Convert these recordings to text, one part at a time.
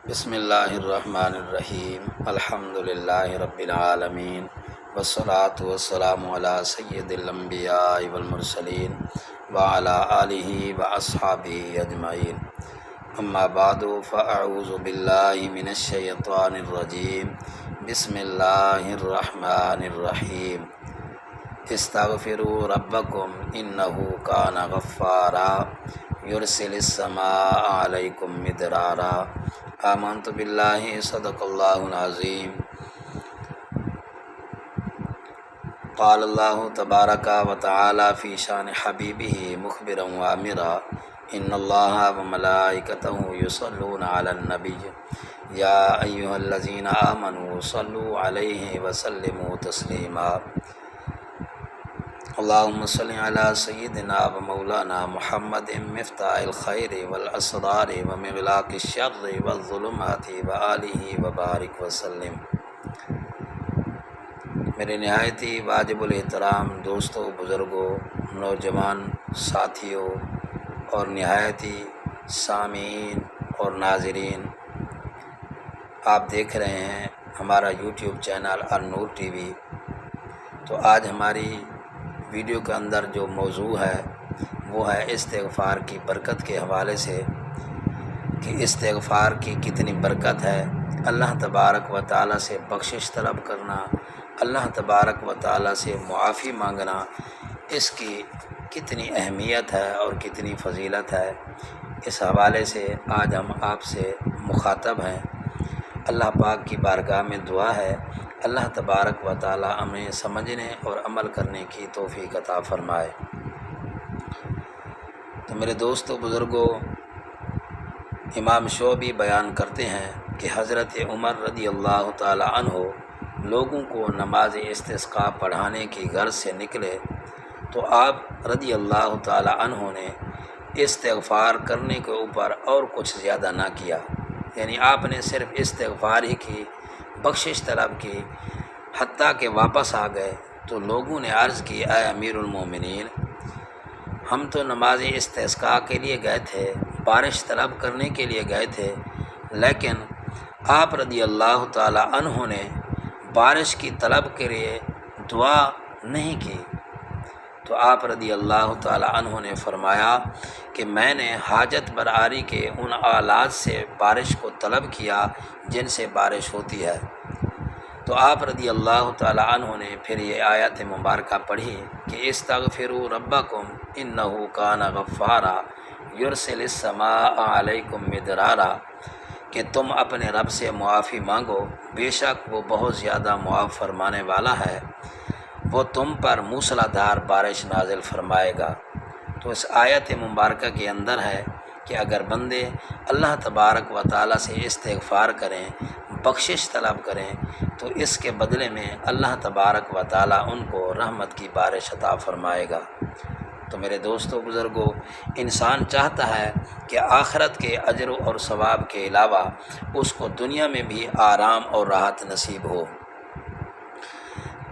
بسم اللہ الرحمن الرحیم الحمد للہ رب العالمین والصلاة والسلام علی سید الانبیاء والمرسلین وعلی آلہ واصحابہ اجمعین اما بعد فاعوذ باللہ من الشیطان الرجیم بسم اللہ الرحمن الرحیم استغفروا ربکم انہ کان غفارا یرسل السماء علیکم مدرارا آمنت باللہ صدق اللہ العظیم قال اللہ تبارک و تعالی فی شان حبیبہ مخبرا وامرا ان اللہ وملائکتہ یصلون علی النبی یا ایہا الذین آمنوا صلوا علیہ وسلموا تسلیما اللہم صلی علی سیدنا و مولانا محمد مفتاح الخیر والاسرار ومغلاق الشر والظلمات وآلہ وبارک وسلم۔ میرے نہایتی واجب الاحترام دوستوں، بزرگوں، نوجوان ساتھیوں اور نہایتی سامعین اور ناظرین، آپ دیکھ رہے ہیں ہمارا یوٹیوب چینل النور ٹی وی۔ تو آج ہماری ویڈیو کے اندر جو موضوع ہے وہ ہے استغفار کی برکت کے حوالے سے، کہ استغفار کی کتنی برکت ہے، اللہ تبارک و تعالیٰ سے بخشش طلب کرنا، اللہ تبارک و تعالیٰ سے معافی مانگنا، اس کی کتنی اہمیت ہے اور کتنی فضیلت ہے۔ اس حوالے سے آج ہم آپ سے مخاطب ہیں۔ اللہ پاک کی بارگاہ میں دعا ہے، اللہ تبارک و تعالی ہمیں سمجھنے اور عمل کرنے کی توفیق عطا فرمائے۔ تو میرے دوستو، بزرگوں، امام شعبی بیان کرتے ہیں کہ حضرت عمر رضی اللہ تعالی عنہ لوگوں کو نماز استسقاء پڑھانے کی غرض سے نکلے تو آپ رضی اللہ تعالی عنہ نے استغفار کرنے کے اوپر اور کچھ زیادہ نہ کیا، یعنی آپ نے صرف استغفار ہی کی، بخشش طلب کی، حتیٰ کہ واپس آ گئے تو لوگوں نے عرض کی، اے امیر المومنین، ہم تو نماز استسقاء کے لیے گئے تھے، بارش طلب کرنے کے لیے گئے تھے، لیکن آپ رضی اللہ تعالی عنہ نے بارش کی طلب کے لیے دعا نہیں کی۔ تو آپ رضی اللہ تعالی عنہ نے فرمایا کہ میں نے حاجت برآری کے ان آلات سے بارش کو طلب کیا جن سے بارش ہوتی ہے۔ تو آپ رضی اللہ تعالی عنہ نے پھر یہ آیت مبارکہ پڑھی کہ استغفروا ربکم انہ کان غفارا یرسل السماء علیکم مدرارا، کہ تم اپنے رب سے معافی مانگو، بے شک وہ بہت زیادہ معاف فرمانے والا ہے، وہ تم پر موسلا دھار بارش نازل فرمائے گا۔ تو اس آیت مبارکہ کے اندر ہے کہ اگر بندے اللہ تبارک و تعالیٰ سے استغفار کریں، بخشش طلب کریں، تو اس کے بدلے میں اللہ تبارک و تعالیٰ ان کو رحمت کی بارش عطا فرمائے گا۔ تو میرے دوستوں، بزرگوں، انسان چاہتا ہے کہ آخرت کے اجر اور ثواب کے علاوہ اس کو دنیا میں بھی آرام اور راحت نصیب ہو۔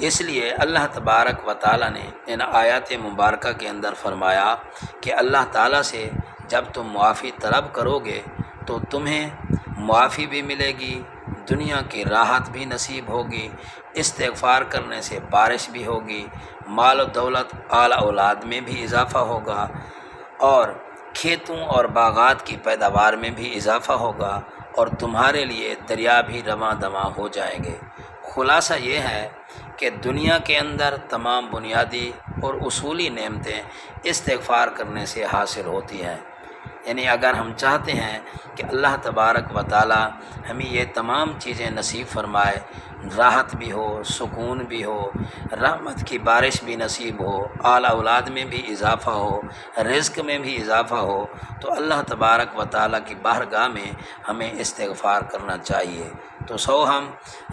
اس لیے اللہ تبارک و تعالیٰ نے ان آیات مبارکہ کے اندر فرمایا کہ اللہ تعالیٰ سے جب تم معافی طلب کرو گے تو تمہیں معافی بھی ملے گی، دنیا کی راحت بھی نصیب ہوگی، استغفار کرنے سے بارش بھی ہوگی، مال و دولت اعلی اولاد میں بھی اضافہ ہوگا، اور کھیتوں اور باغات کی پیداوار میں بھی اضافہ ہوگا، اور تمہارے لیے دریا بھی رواں دواں ہو جائیں گے۔ خلاصہ یہ ہے کہ دنیا کے اندر تمام بنیادی اور اصولی نعمتیں استغفار کرنے سے حاصل ہوتی ہیں۔ یعنی اگر ہم چاہتے ہیں کہ اللہ تبارک و تعالی ہمیں یہ تمام چیزیں نصیب فرمائے، راحت بھی ہو، سکون بھی ہو، رحمت کی بارش بھی نصیب ہو، اعلی اولاد میں بھی اضافہ ہو، رزق میں بھی اضافہ ہو، تو اللہ تبارک و تعالی کی بارگاہ میں ہمیں استغفار کرنا چاہیے۔ تو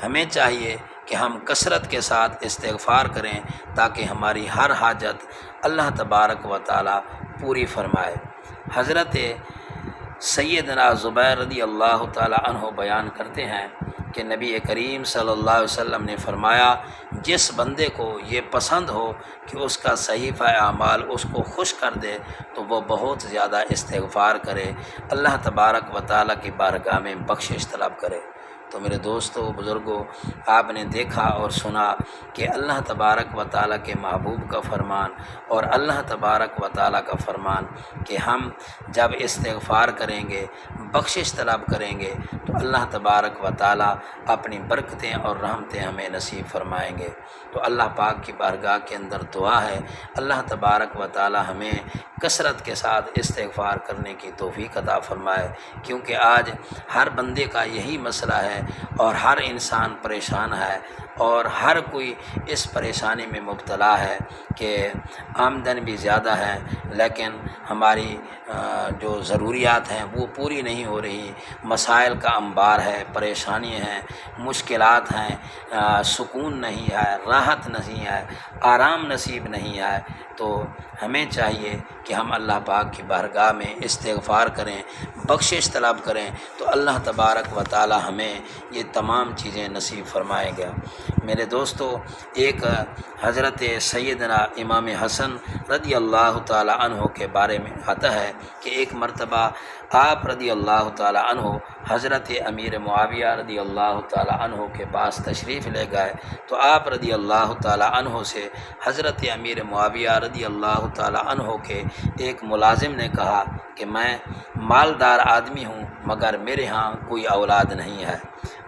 ہمیں چاہیے کہ ہم کثرت کے ساتھ استغفار کریں تاکہ ہماری ہر حاجت اللہ تبارک و تعالی پوری فرمائے۔ حضرت سیدنا زبیر رضی اللہ تعالی عنہ بیان کرتے ہیں کہ نبی کریم صلی اللہ علیہ وسلم نے فرمایا جس بندے کو یہ پسند ہو کہ اس کا صحیفہ اعمال اس کو خوش کر دے تو وہ بہت زیادہ استغفار کرے، اللہ تبارک و تعالیٰ کی بارگاہ میں بخشش طلب کرے۔ تو میرے دوستو بزرگوں، آپ نے دیکھا اور سنا کہ اللہ تبارک و تعالیٰ کے محبوب کا فرمان اور اللہ تبارک و تعالیٰ کا فرمان کہ ہم جب استغفار کریں گے، بخشش طلب کریں گے تو اللہ تبارک و تعالیٰ اپنی برکتیں اور رحمتیں ہمیں نصیب فرمائیں گے۔ تو اللہ پاک کی بارگاہ کے اندر دعا ہے اللہ تبارک و تعالیٰ ہمیں کثرت کے ساتھ استغفار کرنے کی توفیق عطا فرمائے، کیونکہ آج ہر بندے کا یہی مسئلہ ہے اور ہر انسان پریشان ہے اور ہر کوئی اس پریشانی میں مبتلا ہے کہ آمدن بھی زیادہ ہے لیکن ہماری جو ضروریات ہیں وہ پوری نہیں ہو رہی، مسائل کا انبار ہے، پریشانی ہیں، مشکلات ہیں، سکون نہیں ہے، راحت نہیں ہے، آرام نصیب نہیں ہے۔ تو ہمیں چاہیے کہ ہم اللہ پاک کی بارگاہ میں استغفار کریں، بخشش طلب کریں تو اللہ تبارک و تعالی ہمیں یہ تمام چیزیں نصیب فرمائے گا۔ میرے دوستو، ایک حضرت سیدنا امام حسن رضی اللہ تعالی عنہ کے بارے میں آتا ہے کہ ایک مرتبہ آپ رضی اللہ تعالی عنہ حضرت امیر معاویہ رضی اللہ تعالی عنہ کے پاس تشریف لے گئے تو آپ رضی اللہ تعالی عنہ سے حضرت امیر معاویہ رضی اللہ تعالی عنہ کے ایک ملازم نے کہا کہ میں مالدار آدمی ہوں مگر میرے ہاں کوئی اولاد نہیں ہے،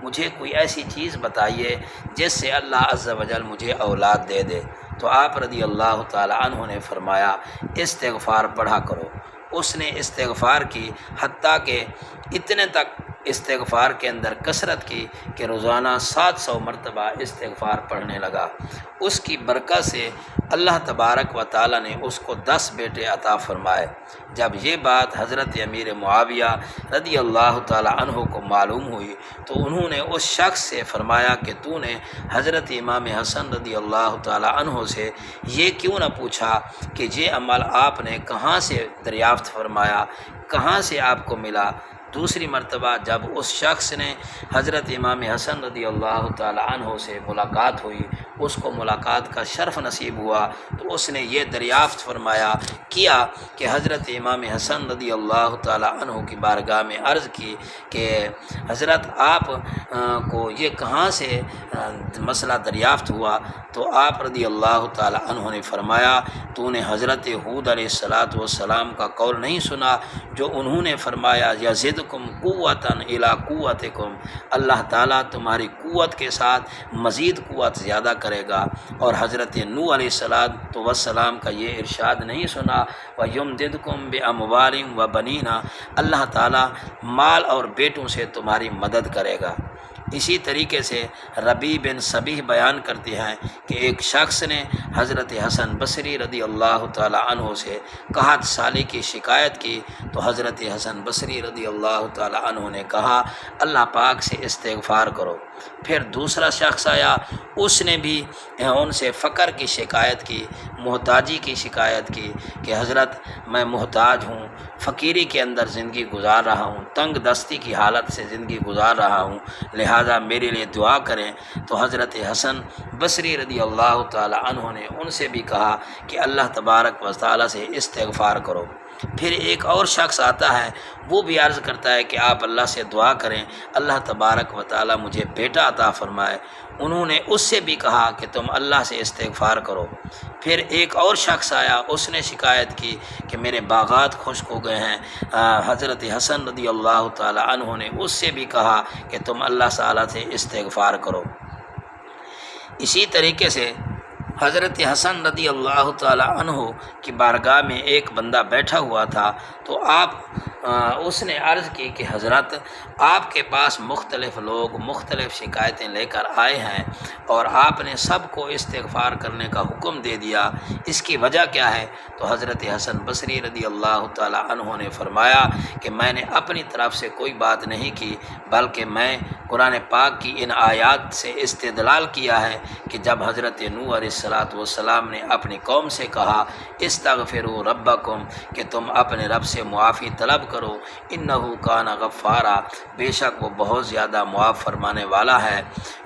مجھے کوئی ایسی چیز بتائیے جس سے اللہ عز و جل مجھے اولاد دے دے۔ تو آپ رضی اللہ تعالی عنہ نے فرمایا استغفار پڑھا کرو۔ اس نے استغفار کی، حتیٰ کہ اتنے تک استغفار کے اندر کثرت کی کہ روزانہ 700 مرتبہ استغفار پڑھنے لگا۔ اس کی برکت سے اللہ تبارک و تعالی نے اس کو 10 بیٹے عطا فرمائے۔ جب یہ بات حضرت امیر معاویہ رضی اللہ تعالی عنہ کو معلوم ہوئی تو انہوں نے اس شخص سے فرمایا کہ تو نے حضرت امام حسن رضی اللہ تعالی عنہ سے یہ کیوں نہ پوچھا کہ یہ عمل آپ نے کہاں سے دریافت فرمایا، کہاں سے آپ کو ملا؟ دوسری مرتبہ جب اس شخص نے حضرت امام حسن رضی اللہ تعالی عنہ سے ملاقات ہوئی، اس کو ملاقات کا شرف نصیب ہوا تو اس نے یہ دریافت فرمایا کیا کہ حضرت امام حسن رضی اللہ تعالی عنہ کی بارگاہ میں عرض کی کہ حضرت آپ کو یہ کہاں سے مسئلہ دریافت ہوا؟ تو آپ رضی اللہ تعالی عنہ نے فرمایا تو نے حضرت ہود علیہ السلام کا قول نہیں سنا جو انہوں نے فرمایا یزدکم قوتاً الی قوتکم، اللہ تعالیٰ تمہاری قوت کے ساتھ مزید قوت زیادہ کرے گا۔ اور حضرت نوح علیہ السلام کا یہ ارشاد نہیں سنا وَيُمْدِدْكُمْ بِأَمْوَالٍ وَبَنِينَ، اللہ تعالیٰ مال اور بیٹوں سے تمہاری مدد کرے گا۔ اسی طریقے سے ربیع بن صبیح بیان کرتے ہیں کہ ایک شخص نے حضرت حسن بصری رضی اللہ تعالی عنہ سے قحط سالی کی شکایت کی تو حضرت حسن بصری رضی اللہ تعالی عنہ نے کہا اللہ پاک سے استغفار کرو۔ پھر دوسرا شخص آیا، اس نے بھی ان سے فقر کی شکایت کی، محتاجی کی شکایت کی کہ حضرت میں محتاج ہوں، فقیری کے اندر زندگی گزار رہا ہوں، تنگ دستی کی حالت سے زندگی گزار رہا ہوں، لہذا میرے لیے دعا کریں۔ تو حضرت حسن بصری رضی اللہ تعالی عنہ نے ان سے بھی کہا کہ اللہ تبارک و تعالی سے استغفار کرو۔ پھر ایک اور شخص آتا ہے، وہ بھی عرض کرتا ہے کہ آپ اللہ سے دعا کریں اللہ تبارک و تعالی مجھے بیٹا عطا فرمائے۔ انہوں نے اس سے بھی کہا کہ تم اللہ سے استغفار کرو۔ پھر ایک اور شخص آیا، اس نے شکایت کی کہ میرے باغات خشک ہو گئے ہیں۔ حضرت حسن رضی اللہ تعالی عنہ نے اس سے بھی کہا کہ تم اللہ تعالی سے استغفار کرو۔ اسی طریقے سے حضرت حسن رضی اللہ تعالی عنہ کی بارگاہ میں ایک بندہ بیٹھا ہوا تھا تو اس نے عرض کی کہ حضرت آپ کے پاس مختلف لوگ مختلف شکایتیں لے کر آئے ہیں اور آپ نے سب کو استغفار کرنے کا حکم دے دیا، اس کی وجہ کیا ہے؟ تو حضرت حسن بصری رضی اللہ تعالی عنہ نے فرمایا کہ میں نے اپنی طرف سے کوئی بات نہیں کی بلکہ میں قرآن پاک کی ان آیات سے استدلال کیا ہے کہ جب حضرت نوح علیہ السلام نے اپنی قوم سے کہا استغفروا ربکم کہ تم اپنے رب سے معافی طلب کرو، انہو کان غفارا، بے شک وہ بہت زیادہ معاف فرمانے والا ہے۔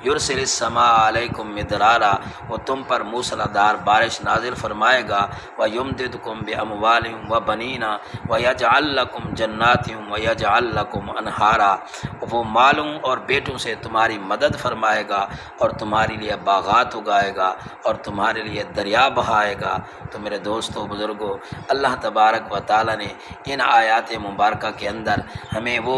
یرسل السماء علیکم مدرارا، وہ تم پر موسلادھار بارش نازل فرمائے گا، ویمددکم باموال وبنین ویجعل لکم جنات ویجعل لکم انہارا، وہ مالوں اور بیٹوں سے تمہاری مدد فرمائے گا اور تمہارے لیے باغات اگائے گا اور تمہارے لیے دریا بہائے گا۔ تو میرے دوستو بزرگوں، اللہ تبارک و تعالیٰ نے ان آیات مبارکہ کے اندر ہمیں وہ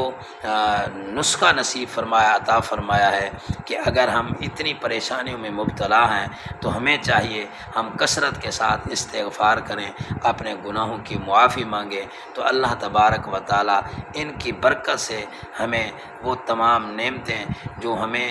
نسخہ نصیب فرمایا، عطا فرمایا ہے کہ اگر ہم اتنی پریشانیوں میں مبتلا ہیں تو ہمیں چاہیے ہم کثرت کے ساتھ استغفار کریں، اپنے گناہوں کی معافی مانگیں، تو اللہ تبارک و تعالیٰ ان کی برکت سے ہمیں وہ تمام نعمتیں جو ہمیں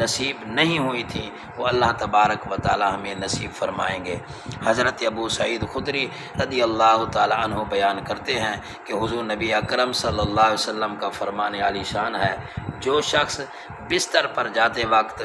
نصیب نہیں ہوئی تھیں وہ اللہ تبارک و تعالیٰ ہمیں نصیب فرمائیں گے۔ حضرت ابو سعید خدری رضی اللہ تعالیٰ عنہ بیان کرتے ہیں کہ حضور نبی اکرم صلی اللہ علیہ وسلم کا فرمان عالی شان ہے، جو شخص بستر پر جاتے وقت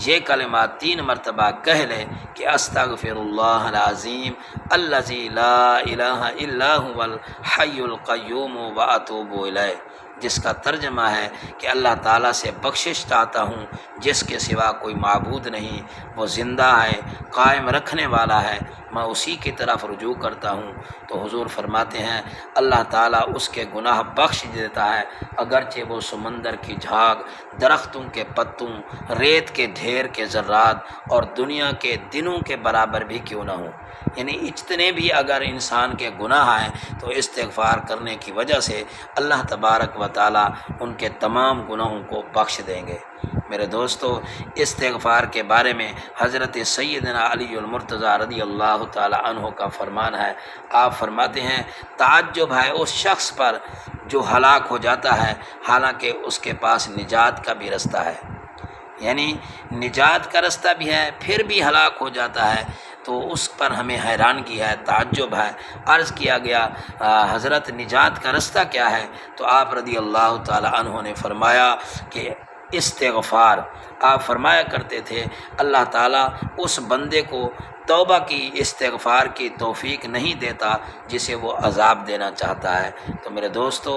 یہ کلمات 3 مرتبہ کہہ لے کہ استغفر اللہ العظیم الذی لا الہ الا هو الحی القیوم واتوب الیہ، جس کا ترجمہ ہے کہ اللہ تعالیٰ سے بخشش چاہتا ہوں جس کے سوا کوئی معبود نہیں، وہ زندہ ہے، قائم رکھنے والا ہے، میں اسی کی طرف رجوع کرتا ہوں۔ تو حضور فرماتے ہیں اللہ تعالیٰ اس کے گناہ بخش دیتا ہے، اگرچہ وہ سمندر کی جھاگ، درختوں کے پتوں، ریت کے ڈھیر کے ذرات اور دنیا کے دنوں کے برابر بھی کیوں نہ ہوں۔ یعنی اتنے بھی اگر انسان کے گناہ ہیں تو استغفار کرنے کی وجہ سے اللہ تبارک و تعالیٰ ان کے تمام گناہوں کو بخش دیں گے۔ میرے دوستو، استغفار کے بارے میں حضرت سیدنا علی المرتضیٰ رضی اللہ تعالیٰ عنہ کا فرمان ہے، آپ فرماتے ہیں تعجب ہے اس شخص پر جو ہلاک ہو جاتا ہے حالانکہ اس کے پاس نجات کا بھی رستہ ہے، یعنی نجات کا رستہ بھی ہے پھر بھی ہلاک ہو جاتا ہے، تو اس پر ہمیں حیرانگی ہے، تعجب ہے۔ عرض کیا گیا حضرت نجات کا رستہ کیا ہے؟ تو آپ رضی اللہ تعالی عنہ نے فرمایا کہ استغفار۔ آپ فرمایا کرتے تھے اللہ تعالیٰ اس بندے کو توبہ کی، استغفار کی توفیق نہیں دیتا جسے وہ عذاب دینا چاہتا ہے۔ تو میرے دوستو،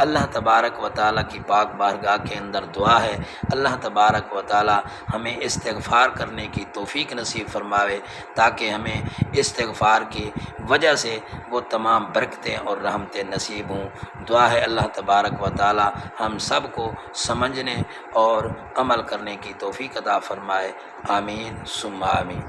اللہ تبارک و تعالیٰ کی پاک بارگاہ کے اندر دعا ہے اللہ تبارک و تعالیٰ ہمیں استغفار کرنے کی توفیق نصیب فرماوے تاکہ ہمیں استغفار کی وجہ سے وہ تمام برکتیں اور رحمتیں نصیب ہوں۔ دعا ہے اللہ تبارک و تعالیٰ ہم سب کو سمجھنے اور عمل کرنے کی توفیق عطا فرمائے، آمین ثم آمین۔